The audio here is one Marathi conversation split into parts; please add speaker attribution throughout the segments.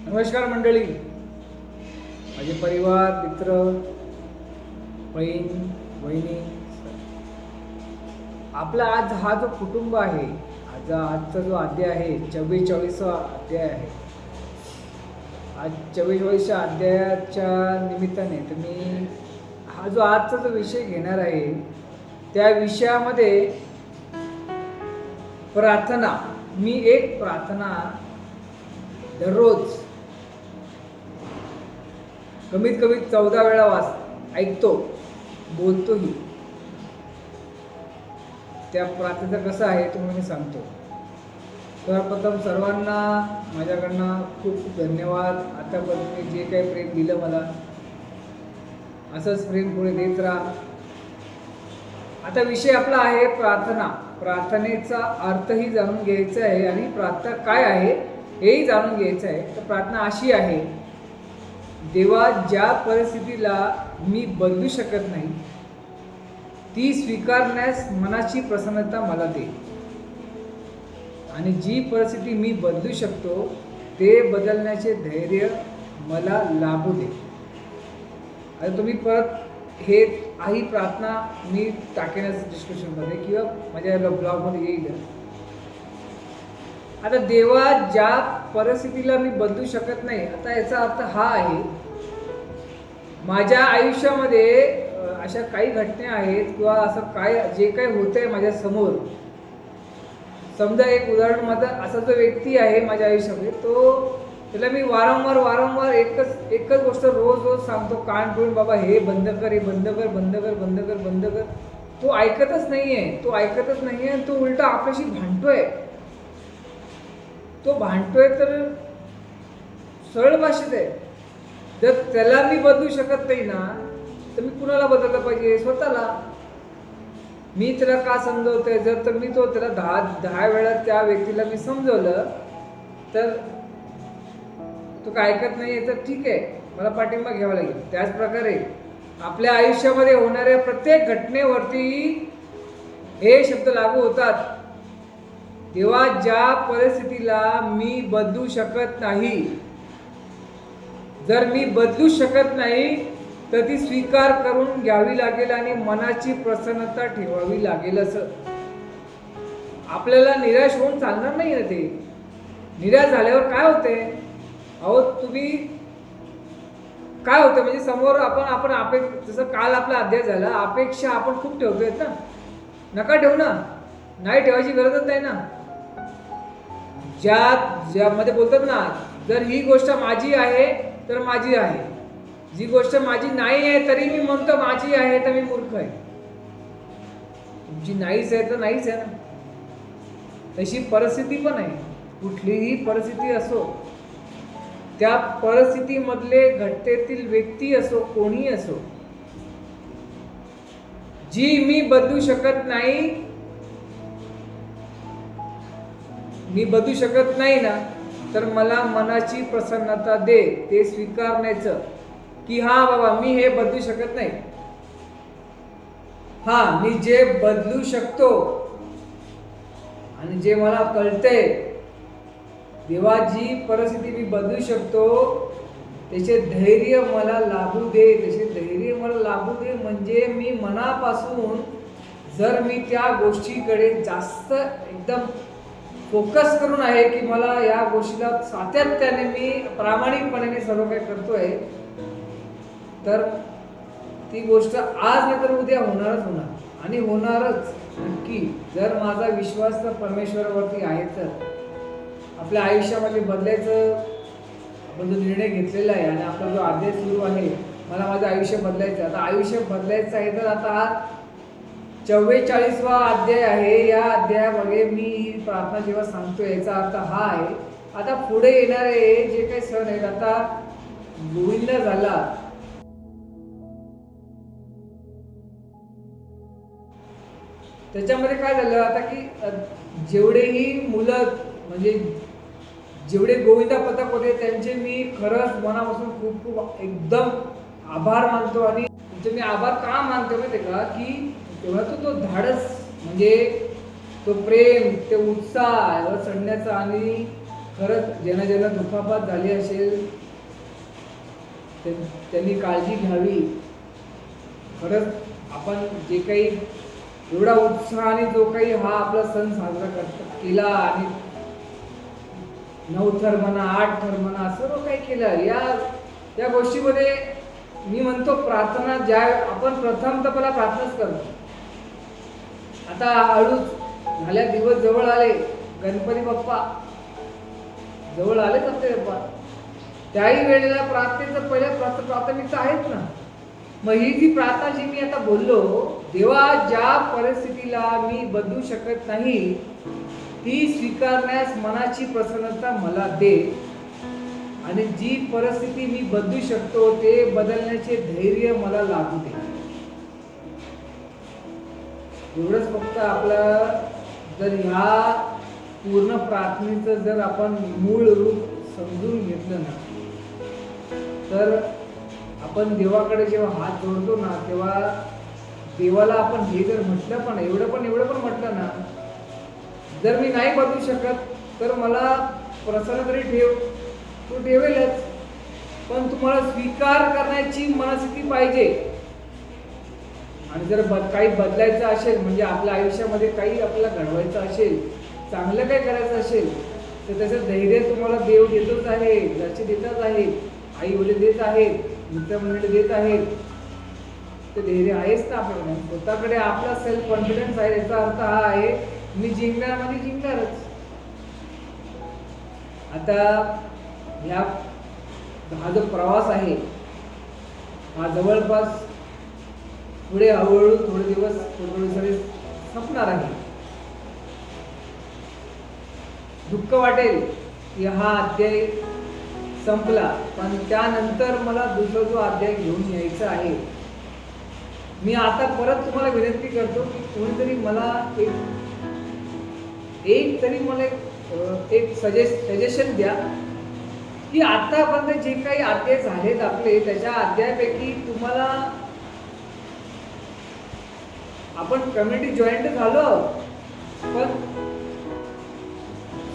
Speaker 1: नमस्कार मंडळी, माझे परिवार, मित्र, बहीण, वहिनी, आपला आज हा जो कुटुंब आहे, आजचा जो अध्याय आहे 44वा अध्याय आहे. आज 44व्या अध्यायाच्या निमित्ताने तुम्ही हा जो आजचा जो विषय घेणार आहे त्या विषयामध्ये प्रार्थना. मी एक प्रार्थना दररोज कमीत कमी 14 वेळा ऐकतो, बोलतोही. त्या प्रार्थनेचं कसं आहे तुम्हाला मी सांगतो. सर्वप्रथम सर्वांना माझ्याकडनं खूप खूप धन्यवाद. आतापर्यंत जे काही प्रेम दिलं मला, असंच प्रेम पुढे देत राहा. आता विषय आपला आहे प्रार्थना. प्रार्थनेचा अर्थही जाणून घ्यायचा आहे आणि प्रार्थना काय आहे हेही जाणून घ्यायचं आहे. तर प्रार्थना अशी आहे: देवा, ज्या परिस्थितीला मी बदलू शकत नाही ती स्वीकारण्यास मनाची प्रसन्नता मला दे, आणि जी परिस्थिती मी बदलू शकतो ते बदलण्याचे धैर्य मला लाभू दे. आता तुम्ही परत ही प्रार्थना मी टाकेनच डिस्क्रिप्शनमध्ये किंवा माझ्या ब्लॉगमध्ये येईल. आता देवा, ज्या परिस्थितीला मी बदलू शकत नाही, आता याचा अर्थ हा आहे, माझ्या आयुष्यामध्ये अशा काही घटना आहेत किंवा असं काय जे काही होतंय माझ्या समोर. समजा एक उदाहरण, माझा असा जो व्यक्ती आहे माझ्या आयुष्यामध्ये, त्याला मी वारंवार एकच गोष्ट रोज सांगतो कान ठेवून, बाबा हे बंद कर, हे बंद कर, बंद कर, बंद कर, बंद कर. तो ऐकतच नाहीये आणि तो उलटा आपल्याशी भांडतोय. तो भांडतोय तर सरळ भाषेत आहे. जर त्याला मी बदलू शकत नाही ना, तर मी कुणाला बदललं पाहिजे? स्वतःला. मी त्याला का समजवतोय? जर तर मी त्याला 10 वेळा त्या व्यक्तीला मी समजवलं तर तो काय ऐकत नाहीये, तर ठीक आहे, मला पाठिंबा घ्यावा लागेल. त्याच प्रकारे आपल्या आयुष्यामध्ये होणाऱ्या प्रत्येक घटनेवरती हे शब्द लागू होतात. तेव्हा ज्या परिस्थितीला मी बदलू शकत नाही, जर मी बदलू शकत नाही तर ती स्वीकार करून घ्यावी लागेल आणि मनाची प्रसन्नता ठेवावी लागेल. असं आपल्याला निराश होऊन चालणार नाही ना. ते निराश झाल्यावर काय होते? अहो तुम्ही काय होतं म्हणजे समोर आपण जसं काल आपला अध्याय झाला, अपेक्षा आपण खूप ठेवतोय ना. नका ठेवू ना, नाही ठेवायची गरजच नाही ना. ज्यामध्ये बोलतात ना, जर ही गोष्ट माझी आहे तर माझी आहे, जी गोष्ट माझी नाही आहे तरी मी म्हणतो माझी आहे, तर मी मूर्ख आहे. तुमची नाहीच आहे तर नाहीच आहे ना. तशी परिस्थिती पण आहे. कुठलीही परिस्थिती असो, त्या परिस्थितीमधले घटनेतील व्यक्ती असो, कोणी असो, जी मी बदलू शकत नाही ना, तर मला मनाची प्रसन्नता दे. ते स्वीकारण्याचं की हा बाबा, मी हे बदलू शकत नाही. मी जे बदलू शकतो आणि जे मला कळतंय, देवा, जी परिस्थिती मी बदलू शकतो त्याचे धैर्य मला लाभू दे. म्हणजे मी मनापासून जर मी त्या गोष्टीकडे जास्त एकदम फोकस करून आहे की मला या गोष्टीला सातत्याने मी प्रामाणिकपणे सर्व काही करतोय, तर ती गोष्ट आज नाही तर उद्या होणार आणि होणारच नक्की. जर माझा विश्वास तर परमेश्वरावरती आहे, तर आपल्या आयुष्यामध्ये बदलायचं आपण जो निर्णय घेतलेला आहे आणि आपला जो अध्याय सुरू आहे, मला माझं आयुष्य बदलायचं. आता आयुष्य बदलायचं आहे तर आता हा 44वा अध्याय आहे. या अध्यायामध्ये मी ही प्रार्थना जेव्हा सांगतोय याचा अर्थ हा आहे, आता पुढे येणारे जे काही सण आहेत, आता गोविंद झाला, त्याच्यामध्ये काय झालं आता की जेवढेही मुलं म्हणजे जेवढे गोविंदा पथक होते त्यांचे मी खरंच मनापासून खूप खूप एकदम आभार मानतो. आणि तुमचे मी आभार का मानतो माहिती का, की तेव्हा तो धाडस म्हणजे तो प्रेम, ते उत्साह चढण्याचा आणि खरंच ज्यांना ज्यांना दुखापत झाली असेल त्यांनी काळजी घ्यावी. खरंच आपण जे काही एवढा उत्साहाने जो काही हा आपला सण साजरा केला आणि 9 थर म्हणा 8 थर म्हणा सर्व काही केलं, या गोष्टीमध्ये मी म्हणतो प्रार्थना, ज्या आपण प्रथम तर पहिला प्रार्थनाच करतो. आता हळूच झाल्या दिवस जवळ आले, गणपती बाप्पा जवळ आलेच आपले बाप्पा, त्याही वेळेला प्रार्थनेचं पहिल्या प्राथमिकता आहेत ना. मग ही जी प्रार्थना जी मी आता बोललो, देवा ज्या परिस्थितीला मी बदलू शकत नाही ती स्वीकारण्यास मनाची प्रसन्नता मला दे, आणि जी परिस्थिती मी बदलू शकतो ते बदलण्याचे धैर्य मला लागू दे. एवढंच फक्त आपलं जर ह्या पूर्ण प्रार्थनेचं जर आपण मूळ रूप समजून घेतलं ना, तर आपण देवाकडे जेव्हा हात जोडतो ना, तेव्हा देवाला आपण हे जर म्हटलं पण एवढं पण म्हटलं ना, जर मी नाही बदलू शकत तर मला प्रसन्न तरी ठेव, तू ठेवेलच, पण तुम्हाला स्वीकार करण्याची मनस्थिती पाहिजे. आणि जर काही बदलायचं असेल, म्हणजे आपल्या आयुष्यामध्ये काही आपल्याला घडवायचं असेल, चांगलं काही करायचं असेल, तर त्याचं धैर्य तुम्हाला देव देतच आहे, घरचे देतच आहेत, आई वडील देत आहेत, मित्रमंडळी देत आहेत. ते धैर्य आहेच ना आपल्याकडे. स्वतःकडे आपला सेल्फ कॉन्फिडन्स आहे, याचा अर्थ हा आहे मी जिंकणार म्हणजे जिंकणारच. आता हा जो प्रवास आहे हा जवळपास पुढे हळूहळू थोडे दिवस संपणार आहे. दुःख वाटेल की हा अध्याय संपला, पण त्यानंतर मला दुसरा जो अध्याय घेऊन यायचा आहे. मी आता परत तुम्हाला विनंती करतो की कोणीतरी मला एक तरी मला एक सजेशन द्या की आतापर्यंत जे काही अध्याय झालेत आपले, त्याच्या अध्यायापैकी तुम्हाला, आपण कम्युनिटी जॉईंट झालो, पण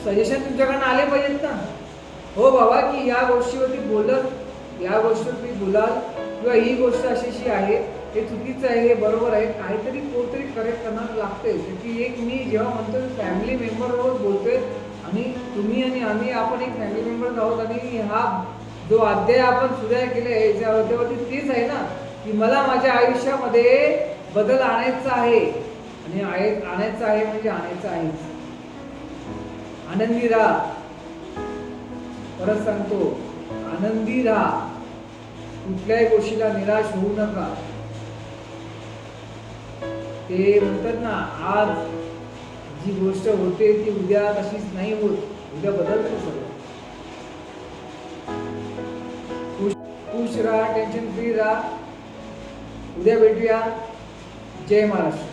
Speaker 1: सजेशन तुमच्याकडनं आले पाहिजेत ना. हो बाबा, की या गोष्टीवरती बोलत, या गोष्टीवरती बोलाल, किंवा ही गोष्ट अशी आहे, हे चुकीचं आहे, हे बरोबर आहे, काहीतरी कोणतरी करेक्ट करणार लागते. की एक मी जेव्हा म्हणतो फॅमिली मेंबरबरोबर बोलतोय, आणि तुम्ही आणि आम्ही आपण एक फॅमिली मेंबर आहोत, आणि हा जो अध्याय आपण सुरू केले याच्या अध्यायावरती तीच आहे ना, की मला माझ्या आयुष्यामध्ये बदल आणायचा आहे, आणि आणायचा आहे म्हणजे आणायचा आहे. आनंदी राहा, परत सांगतो, आनंदी राहा, कुठल्याही गोष्टीला निराश होऊ नका. ते म्हणतात ना, आज जी गोष्ट होते ती उद्या तशीच नाही होत, उद्या बदलतो सगळं. खुश राहा, टेन्शन फ्री राहा. उद्या भेटूया. जय महाराष्ट्र.